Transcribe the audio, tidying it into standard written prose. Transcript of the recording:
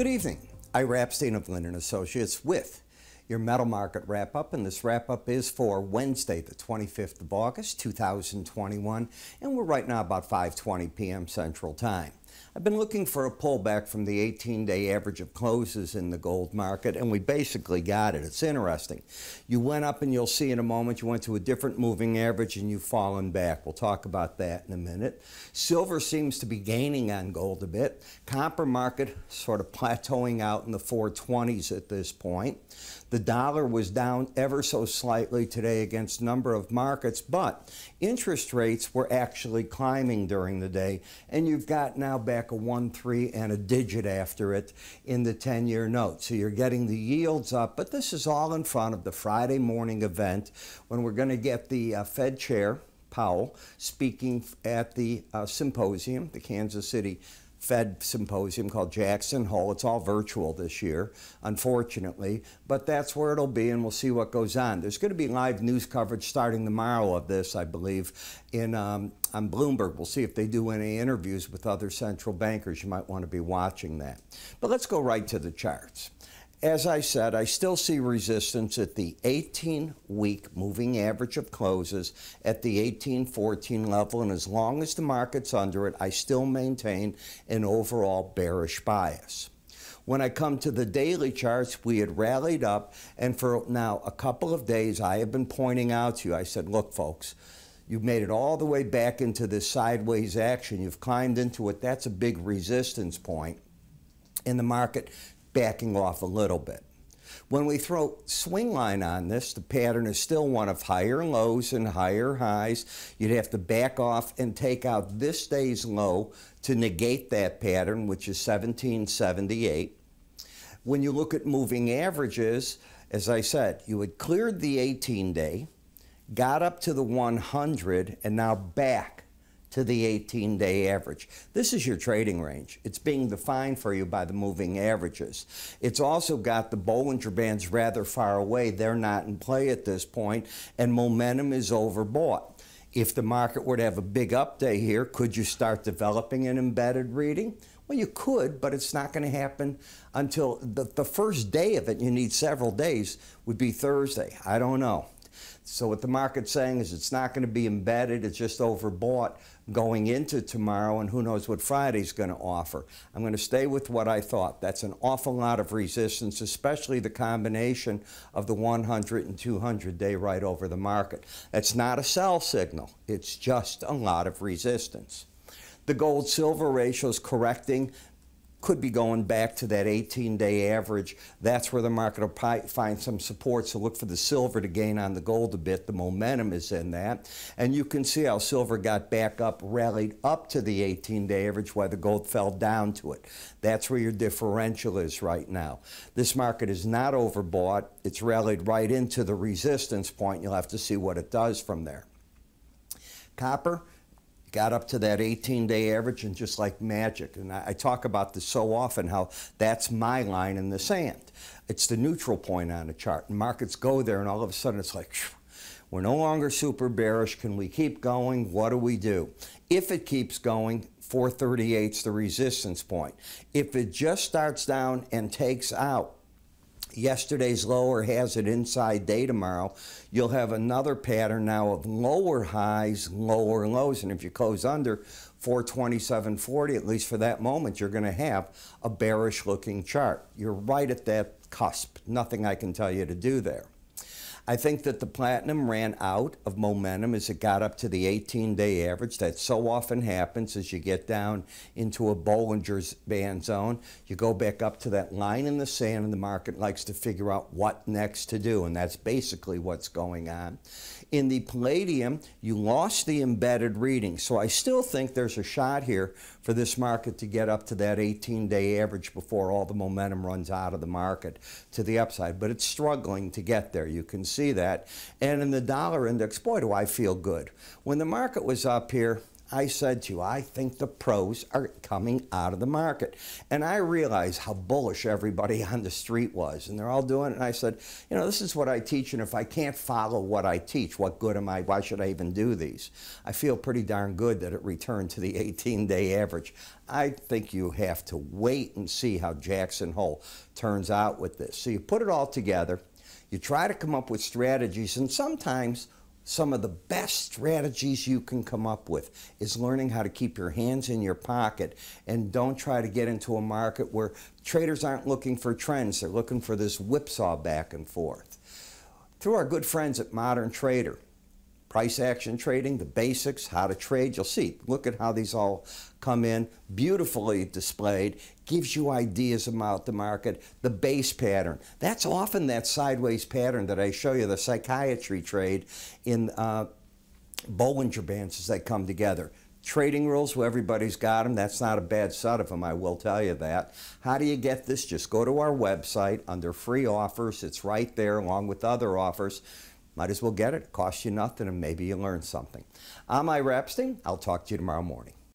Good evening. Ira Epstein of Linn & Associates with your metal market wrap-up, and this wrap-up is for Wednesday, the 25th of August, 2021, and we're right now about 5:20 p.m. Central Time. I've been looking for a pullback from the 18-day average of closes in the gold market, and we basically got it. It's interesting. You went up, and you'll see in a moment, you went to a different moving average, and you've fallen back. We'll talk about that in a minute. Silver seems to be gaining on gold a bit. Copper market sort of plateauing out in the 420s at this point. The dollar was down ever so slightly today against a number of markets, but interest rates were actually climbing during the day, and you've got now back a 1.3 and a digit after it in the 10-year note. So you're getting the yields up, but this is all in front of the Friday morning event when we're going to get the Fed Chair, Powell, speaking at the symposium, the Kansas City Fed symposium called Jackson Hole. It's all virtual this year, unfortunately, but that's where it'll be, and we'll see what goes on. There's going to be live news coverage starting tomorrow of this, I believe, on Bloomberg. We'll see if they do any interviews with other central bankers. You might want to be watching that. But let's go right to the charts. As I said, I still see resistance at the 18-week moving average of closes at the 1814 level, and as long as the market's under it, I still maintain an overall bearish bias. When I come to the daily charts, we had rallied up, and for now a couple of days I have been pointing out to you, I said, look folks, you've made it all the way back into this sideways action. You've climbed into it. That's a big resistance point in the market, backing off a little bit. When we throw swing line on this, the pattern is still one of higher lows and higher highs. You'd have to back off and take out this day's low to negate that pattern, which is 1778. When you look at moving averages, as I said, you had cleared the 18-day, got up to the 100, and now back to the 18-day average. This is your trading range. It's being defined for you by the moving averages. It's also got the Bollinger Bands rather far away. They're not in play at this point, and momentum is overbought. If the market were to have a big up day here, could you start developing an embedded reading? Well, you could, but it's not going to happen until the first day of it. You need several days, would be Thursday. I don't know. So what the market's saying is it's not going to be embedded, it's just overbought going into tomorrow, and who knows what Friday's going to offer. I'm going to stay with what I thought. That's an awful lot of resistance, especially the combination of the 100 and 200 day right over the market. That's not a sell signal, it's just a lot of resistance. The gold-silver ratio is correcting. Could be going back to that 18-day average. That's where the market will probably find some support, so look for the silver to gain on the gold a bit. The momentum is in that. And you can see how silver got back up, rallied up to the 18-day average while the gold fell down to it. That's where your differential is right now. This market is not overbought. It's rallied right into the resistance point. You'll have to see what it does from there. Copper got up to that 18-day average, and just like magic, and I talk about this so often, how that's my line in the sand. It's the neutral point on the chart, and markets go there, and all of a sudden it's like, we're no longer super bearish. Can we keep going? What do we do? If it keeps going, 438's the resistance point. If it just starts down and takes out yesterday's low or has it inside day tomorrow, you'll have another pattern now of lower highs, lower lows, and if you close under 427.40, at least for that moment, you're going to have a bearish looking chart. You're right at that cusp. Nothing I can tell you to do there. I think that the platinum ran out of momentum as it got up to the 18-day average. That so often happens as you get down into a Bollinger Band zone. You go back up to that line in the sand, and the market likes to figure out what next to do, and that's basically what's going on. In the palladium, you lost the embedded reading, so I still think there's a shot here for this market to get up to that 18-day average before all the momentum runs out of the market to the upside, but it's struggling to get there. You can see that. And in the dollar index, boy, do I feel good. When the market was up here, I said to you, I think the pros are coming out of the market. And I realized how bullish everybody on the street was. And they're all doing it. And I said, you know, this is what I teach. And if I can't follow what I teach, what good am I? Why should I even do these? I feel pretty darn good that it returned to the 18-day average. I think you have to wait and see how Jackson Hole turns out with this. So you put it all together. You try to come up with strategies. And sometimes some of the best strategies you can come up with is learning how to keep your hands in your pocket and don't try to get into a market where traders aren't looking for trends. They're looking for this whipsaw back and forth. Through our good friends at Modern Trader, price action trading, the basics, how to trade, you'll see. Look at how these all come in, beautifully displayed, gives you ideas about the market, the base pattern. That's often that sideways pattern that I show you, the psychiatry trade in Bollinger Bands as they come together. Trading rules, well, everybody's got them. That's not a bad set of them, I will tell you that. How do you get this? Just go to our website under free offers. It's right there along with other offers. Might as well get it. It costs you nothing and maybe you learn something. I'm Ira Epstein. I'll talk to you tomorrow morning.